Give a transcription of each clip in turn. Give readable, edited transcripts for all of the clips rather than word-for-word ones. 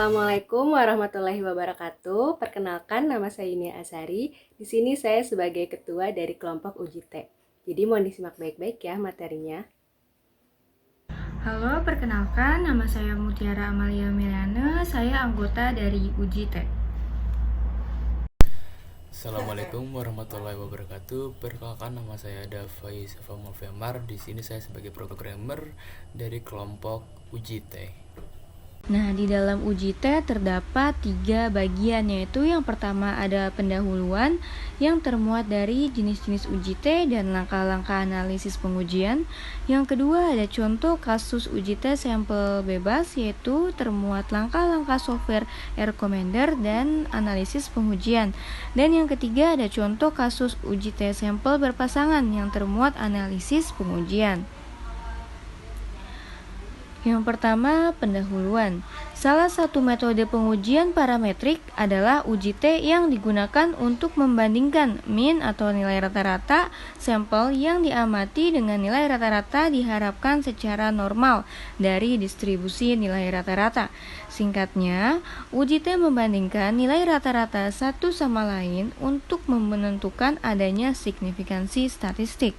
Assalamualaikum warahmatullahi wabarakatuh. Perkenalkan, nama saya Yunia Azhari. Di sini saya sebagai ketua dari kelompok uji T. Jadi mohon disimak baik-baik ya materinya. Halo, perkenalkan nama saya Mutiara Amalia Miliana. Saya anggota dari uji T. Assalamualaikum warahmatullahi wabarakatuh. Perkenalkan, nama saya Davai Safa Mulfiamar. Di sini saya sebagai programmer dari kelompok uji T. Nah, di dalam uji T terdapat 3 bagian, yaitu yang pertama ada pendahuluan yang termuat dari jenis-jenis uji T dan langkah-langkah analisis pengujian. Yang kedua ada contoh kasus uji T sampel bebas, yaitu termuat langkah-langkah software recommender dan analisis pengujian. Dan yang ketiga ada contoh kasus uji T sampel berpasangan yang termuat analisis pengujian. Yang pertama, pendahuluan. Salah satu metode pengujian parametrik adalah uji T yang digunakan untuk membandingkan mean atau nilai rata-rata sampel yang diamati dengan nilai rata-rata diharapkan secara normal dari distribusi nilai rata-rata. Singkatnya, uji T membandingkan nilai rata-rata satu sama lain untuk menentukan adanya signifikansi statistik.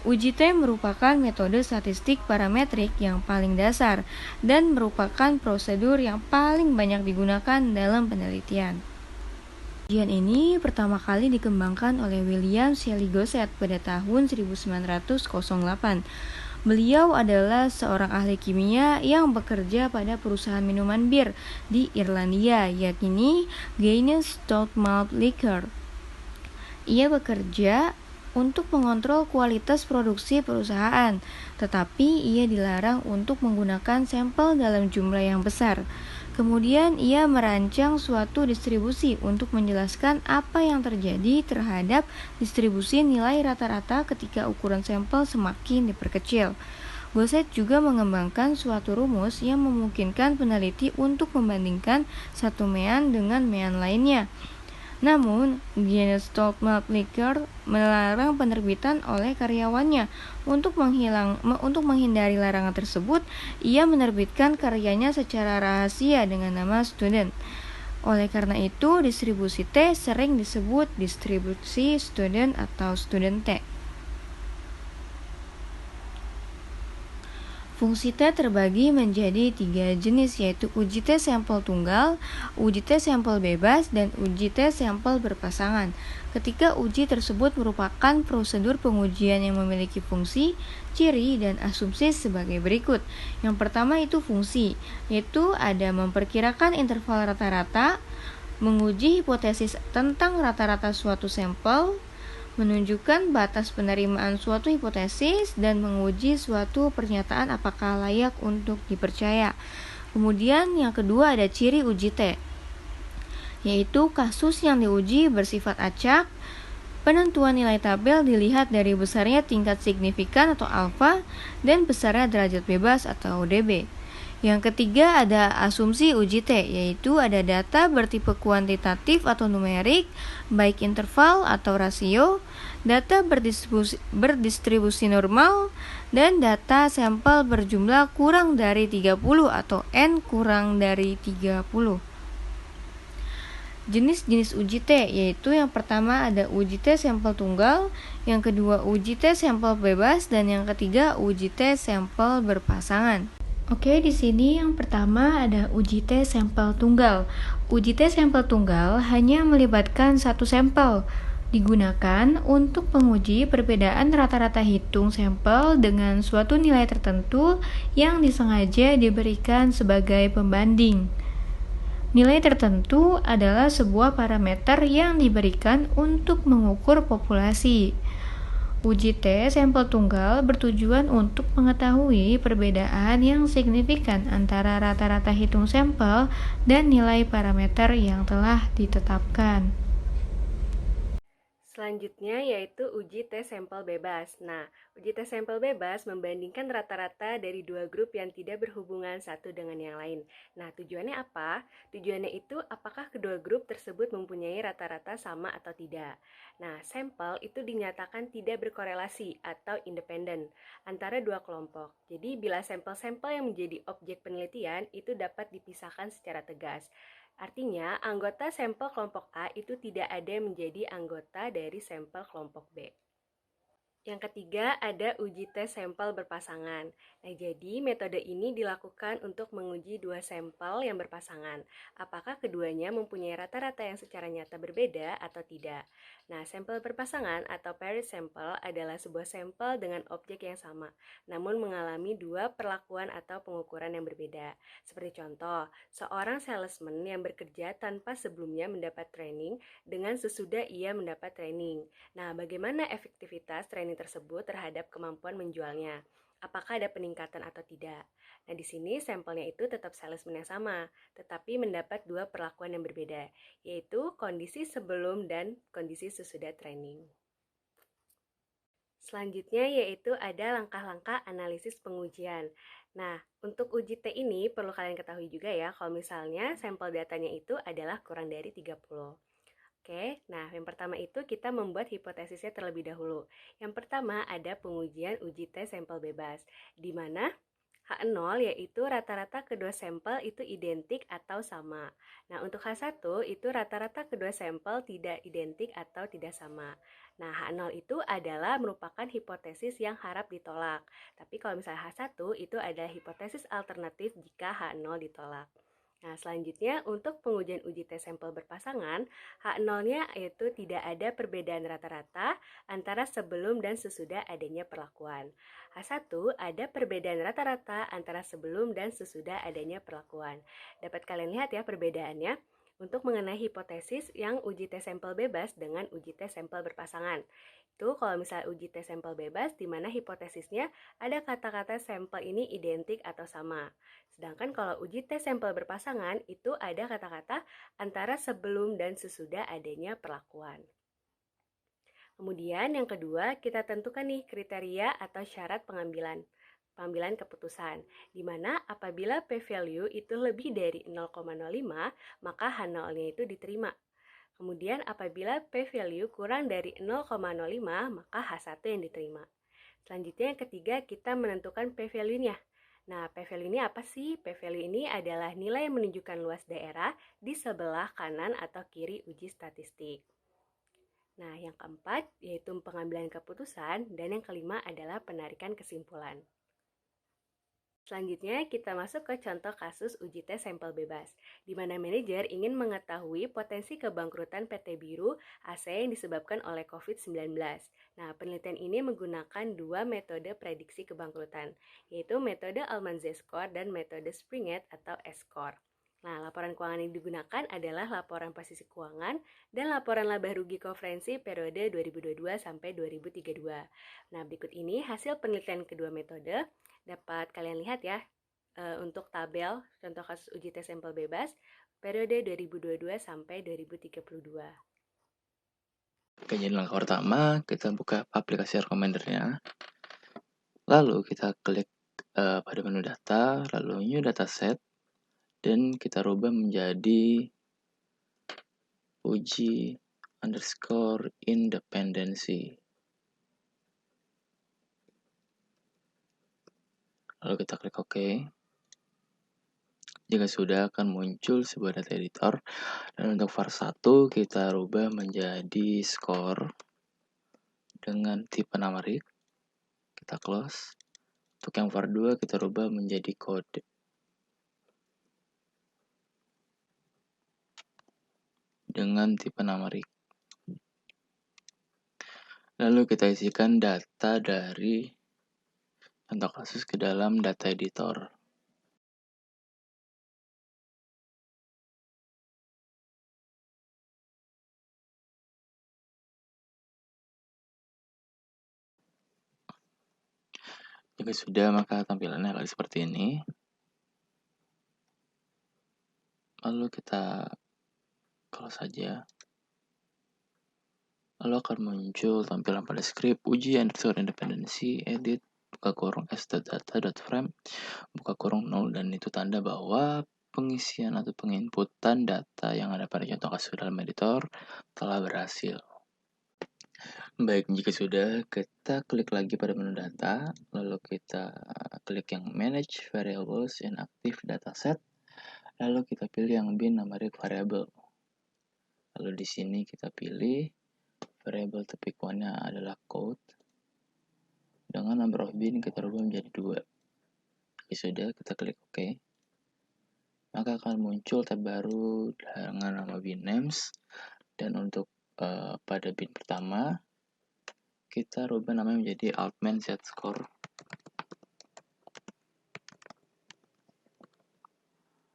Uji T merupakan metode statistik parametrik yang paling dasar dan merupakan prosedur yang paling banyak digunakan dalam penelitian. Ujian ini pertama kali dikembangkan oleh William Shelley Gosset pada tahun 1908. Beliau adalah seorang ahli kimia yang bekerja pada perusahaan minuman bir di Irlandia, yakni Guinness Stout Malt Liquor. Ia bekerja untuk mengontrol kualitas produksi perusahaan, tetapi ia dilarang untuk menggunakan sampel dalam jumlah yang besar. Kemudian ia merancang suatu distribusi untuk menjelaskan apa yang terjadi terhadap distribusi nilai rata-rata ketika ukuran sampel semakin diperkecil. Gosset juga mengembangkan suatu rumus yang memungkinkan peneliti untuk membandingkan satu mean dengan mean lainnya. Namun, Guinness Stout Malt Liquor melarang penerbitan oleh karyawannya. Untuk menghindari larangan tersebut, ia menerbitkan karyanya secara rahasia dengan nama Student. Oleh karena itu, distribusi T sering disebut distribusi Student atau Student T. Fungsi T terbagi menjadi 3 jenis, yaitu uji T sampel tunggal, uji T sampel bebas, dan uji T sampel berpasangan. Ketika uji tersebut merupakan prosedur pengujian yang memiliki fungsi, ciri, dan asumsi sebagai berikut. Yang pertama itu fungsi, yaitu ada memperkirakan interval rata-rata, menguji hipotesis tentang rata-rata suatu sampel, menunjukkan batas penerimaan suatu hipotesis, dan menguji suatu pernyataan apakah layak untuk dipercaya. Kemudian yang kedua ada ciri uji T, yaitu kasus yang diuji bersifat acak. Penentuan nilai tabel dilihat dari besarnya tingkat signifikan atau alfa dan besarnya derajat bebas atau dB. Yang ketiga ada asumsi uji T, yaitu ada data bertipe kuantitatif atau numerik, baik interval atau rasio, data berdistribusi normal, dan data sampel berjumlah kurang dari 30 atau N kurang dari 30. Jenis-jenis uji T, yaitu yang pertama ada uji T sampel tunggal, yang kedua uji T sampel bebas, dan yang ketiga uji T sampel berpasangan. Oke, di sini yang pertama ada uji T sampel tunggal. Uji T sampel tunggal hanya melibatkan satu sampel. Digunakan untuk menguji perbedaan rata-rata hitung sampel dengan suatu nilai tertentu yang disengaja diberikan sebagai pembanding. Nilai tertentu adalah sebuah parameter yang diberikan untuk mengukur populasi. Uji T sampel tunggal bertujuan untuk mengetahui perbedaan yang signifikan antara rata-rata hitung sampel dan nilai parameter yang telah ditetapkan. Selanjutnya yaitu uji tes sampel bebas. Nah, uji tes sampel bebas membandingkan rata-rata dari dua grup yang tidak berhubungan satu dengan yang lain. Nah, tujuannya apa? Tujuannya itu apakah kedua grup tersebut mempunyai rata-rata sama atau tidak. Nah, sampel itu dinyatakan tidak berkorelasi atau independen antara dua kelompok. Jadi, bila sampel-sampel yang menjadi objek penelitian itu dapat dipisahkan secara tegas. Artinya, anggota sampel kelompok A itu tidak ada yang menjadi anggota dari sampel kelompok B. Yang ketiga, ada uji tes sampel berpasangan. Nah, jadi metode ini dilakukan untuk menguji dua sampel yang berpasangan. Apakah keduanya mempunyai rata-rata yang secara nyata berbeda atau tidak. Nah, sampel berpasangan atau paired sample adalah sebuah sampel dengan objek yang sama, namun mengalami dua perlakuan atau pengukuran yang berbeda. Seperti contoh, seorang salesman yang bekerja tanpa sebelumnya mendapat training dengan sesudah ia mendapat training. Nah, bagaimana efektivitas training tersebut terhadap kemampuan menjualnya? Apakah ada peningkatan atau tidak? Nah, di sini sampelnya itu tetap salesman yang sama, tetapi mendapat dua perlakuan yang berbeda, yaitu kondisi sebelum dan kondisi sesudah training. Selanjutnya yaitu ada langkah-langkah analisis pengujian. Nah, untuk uji T ini perlu kalian ketahui juga ya, kalau misalnya sampel datanya itu adalah kurang dari 30. Oke, nah yang pertama itu kita membuat hipotesisnya terlebih dahulu. Yang pertama ada pengujian uji tes sampel bebas, di mana H0 yaitu rata-rata kedua sampel itu identik atau sama. Nah, untuk H1 itu rata-rata kedua sampel tidak identik atau tidak sama. Nah, H0 itu adalah merupakan hipotesis yang harap ditolak. Tapi kalau misalnya H1 itu adalah hipotesis alternatif jika H0 ditolak. Nah, selanjutnya untuk pengujian uji tes sampel berpasangan, H0-nya yaitu tidak ada perbedaan rata-rata antara sebelum dan sesudah adanya perlakuan. H1 ada perbedaan rata-rata antara sebelum dan sesudah adanya perlakuan. Dapat kalian lihat ya perbedaannya untuk mengenai hipotesis yang uji tes sampel bebas dengan uji tes sampel berpasangan. Itu kalau misalnya uji tes sampel bebas di mana hipotesisnya ada kata-kata sampel ini identik atau sama. Sedangkan kalau uji tes sampel berpasangan itu ada kata-kata antara sebelum dan sesudah adanya perlakuan. Kemudian yang kedua, kita tentukan nih kriteria atau syarat pengambilan keputusan, di mana apabila p-value itu lebih dari 0,05, maka H0-nya itu diterima. Kemudian apabila p-value kurang dari 0,05, maka H1 yang diterima. Selanjutnya yang ketiga, kita menentukan p-value-nya. Nah, p-value ini apa sih? P-value ini adalah nilai yang menunjukkan luas daerah di sebelah kanan atau kiri uji statistik. Nah, yang keempat yaitu pengambilan keputusan, dan yang kelima adalah penarikan kesimpulan. Selanjutnya, kita masuk ke contoh kasus uji tes sampel bebas, di mana manajer ingin mengetahui potensi kebangkrutan PT Biru AC yang disebabkan oleh COVID-19. Nah, penelitian ini menggunakan dua metode prediksi kebangkrutan, yaitu metode Alman Z-score dan metode Springett atau S-score. Nah, laporan keuangan yang digunakan adalah laporan posisi keuangan dan laporan laba rugi konferensi periode 2022 sampai 2032. Nah, berikut ini hasil penelitian kedua metode. Dapat kalian lihat ya, untuk tabel contoh kasus uji tes sampel bebas periode 2022 sampai 2032. Oke, jadi langkah pertama kita buka aplikasi Recommender-nya. Lalu kita klik pada menu data, lalu new dataset, dan kita rubah menjadi uji underscore independency. Lalu kita klik OK. Jika sudah akan muncul sebuah data editor, dan untuk var 1 kita rubah menjadi score dengan tipe numerik. Kita close. Untuk yang var 2 kita rubah menjadi kode dengan tipe numerik. Lalu kita isikan data dari contoh kasus ke dalam data editor. Jika sudah, maka tampilannya akan seperti ini. Lalu kita close saja. lalu akan muncul tampilan pada script uji underscore independency edit buka kurung s.data.frame buka kurung 0, dan itu tanda bahwa pengisian atau penginputan data yang ada pada contoh kasus dalam editor telah berhasil. Baik, jika sudah, kita klik lagi pada menu data, lalu kita klik yang manage variables in active dataset, lalu kita pilih yang bin numeric variable. Lalu di sini kita pilih variable topic 1-nya adalah code. Dengan number of bin kita rubah menjadi 2. Jika sudah, kita klik OK. Maka akan muncul tab baru dengan nama bin names. Dan untuk pada bin pertama, kita rubah namanya menjadi altman set score.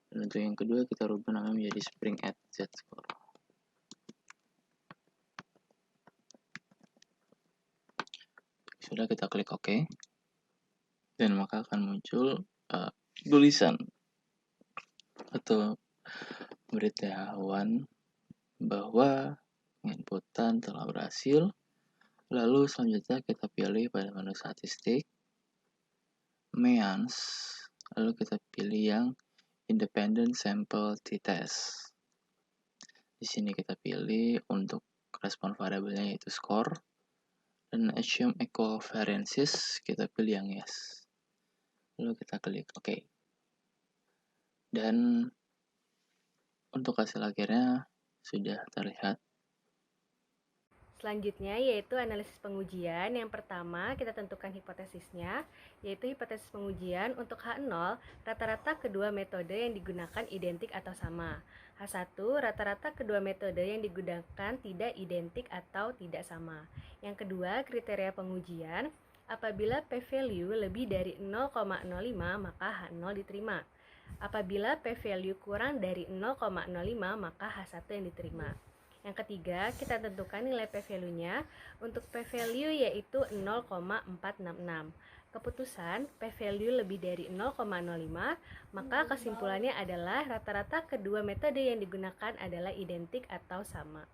Dan untuk yang kedua, kita rubah namanya menjadi spring at set score. Sudah, kita klik OK. Dan maka akan muncul tulisan atau pemberitahuan bahwa inputan telah berhasil. Lalu selanjutnya kita pilih pada menu statistik, MEANS, lalu kita pilih yang Independent Sample T-Test. Di sini kita pilih untuk respon variabelnya yaitu score, dan assume equal variances kita pilih yang yes. Lalu kita klik OK. Dan untuk hasil akhirnya sudah terlihat. Selanjutnya yaitu analisis pengujian. Yang pertama kita tentukan hipotesisnya, yaitu hipotesis pengujian untuk H0 rata-rata kedua metode yang digunakan identik atau sama. H1 rata-rata kedua metode yang digunakan tidak identik atau tidak sama. Yang kedua kriteria pengujian, apabila p-value lebih dari 0,05 maka H0 diterima. Apabila p-value kurang dari 0,05 maka H1 yang diterima. Yang ketiga, kita tentukan nilai p-value-nya. Untuk p-value yaitu 0,466. Keputusan p-value lebih dari 0,05, maka kesimpulannya adalah rata-rata kedua metode yang digunakan adalah identik atau sama.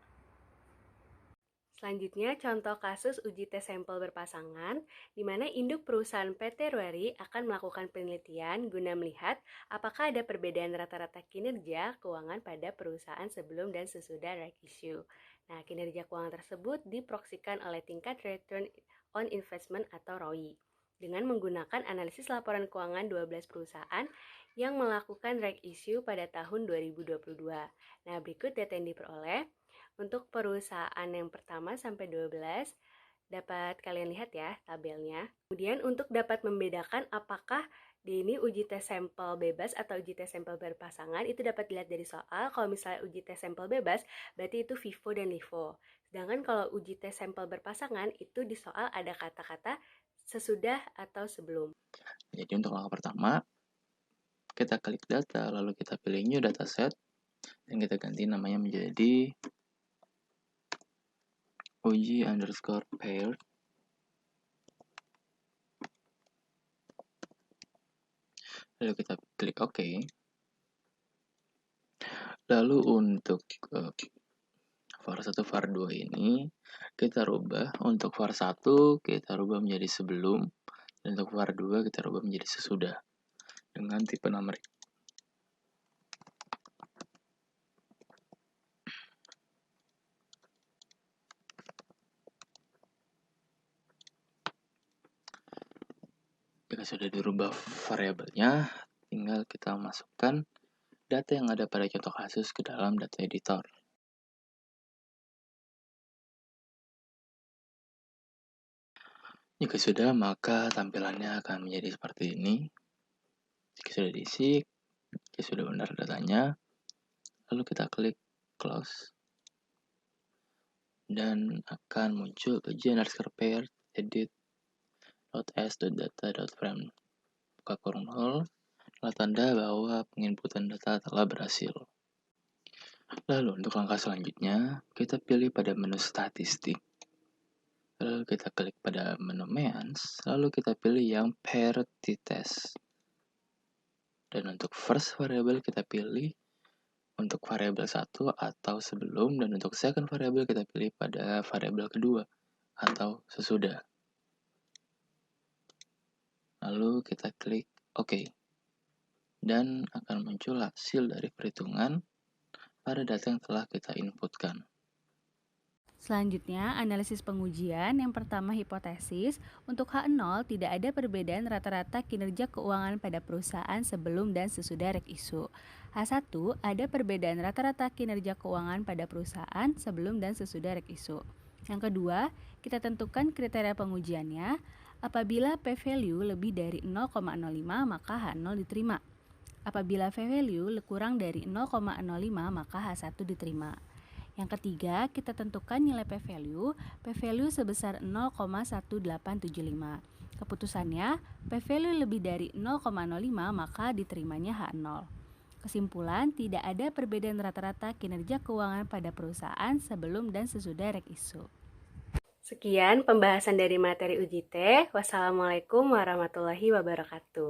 Selanjutnya, contoh kasus uji tes sampel berpasangan, di mana induk perusahaan PT Ruari akan melakukan penelitian guna melihat apakah ada perbedaan rata-rata kinerja keuangan pada perusahaan sebelum dan sesudah right issue. Nah, kinerja keuangan tersebut diproksikan oleh tingkat return on investment atau ROI dengan menggunakan analisis laporan keuangan 12 perusahaan yang melakukan right issue pada tahun 2022. Nah, berikut data yang diperoleh. Untuk perusahaan yang pertama sampai 12, dapat kalian lihat ya tabelnya. Kemudian untuk dapat membedakan apakah ini uji tes sampel bebas atau uji tes sampel berpasangan, itu dapat dilihat dari soal. Kalau misalnya uji tes sampel bebas, berarti itu FIFO dan LIFO. Sedangkan kalau uji tes sampel berpasangan, itu di soal ada kata-kata sesudah atau sebelum. Jadi untuk langkah pertama, kita klik data, lalu kita pilih new dataset, dan kita ganti namanya menjadi uji underscore paired. Lalu kita klik OK. Lalu untuk var 1 var 2 ini kita rubah. Untuk var 1 kita rubah menjadi sebelum, dan untuk var 2 kita rubah menjadi sesudah dengan tipe numerik. Jika sudah dirubah variabelnya, tinggal kita masukkan data yang ada pada contoh kasus ke dalam data editor. Jika sudah, maka tampilannya akan menjadi seperti ini. Jika sudah diisi, jika sudah benar datanya, lalu kita klik close. Dan akan muncul uji underscore paired edit .s.data.frame buka kurung 0, adalah tanda bahwa penginputan data telah berhasil. Lalu untuk langkah selanjutnya, kita pilih pada menu statistik, lalu kita klik pada menu MEANS, lalu kita pilih yang paired t-test. Dan untuk first variable kita pilih untuk variabel 1 atau sebelum, dan untuk second variable kita pilih pada variabel kedua atau sesudah. Lalu kita klik OK. Dan akan muncul hasil dari perhitungan pada data yang telah kita inputkan. Selanjutnya, analisis pengujian. Yang pertama, hipotesis. Untuk H0, tidak ada perbedaan rata-rata kinerja keuangan pada perusahaan sebelum dan sesudah rek issue. H1, ada perbedaan rata-rata kinerja keuangan pada perusahaan sebelum dan sesudah rek issue. Yang kedua, kita tentukan kriteria pengujiannya. Apabila P-value lebih dari 0,05, maka H0 diterima. Apabila P-value kurang dari 0,05, maka H1 diterima. Yang ketiga, kita tentukan nilai P-value sebesar 0,1875. Keputusannya, P-value lebih dari 0,05 maka diterimanya H0. Kesimpulan, tidak ada perbedaan rata-rata kinerja keuangan pada perusahaan sebelum dan sesudah rek issue. Sekian pembahasan dari materi uji T. Wassalamualaikum warahmatullahi wabarakatuh.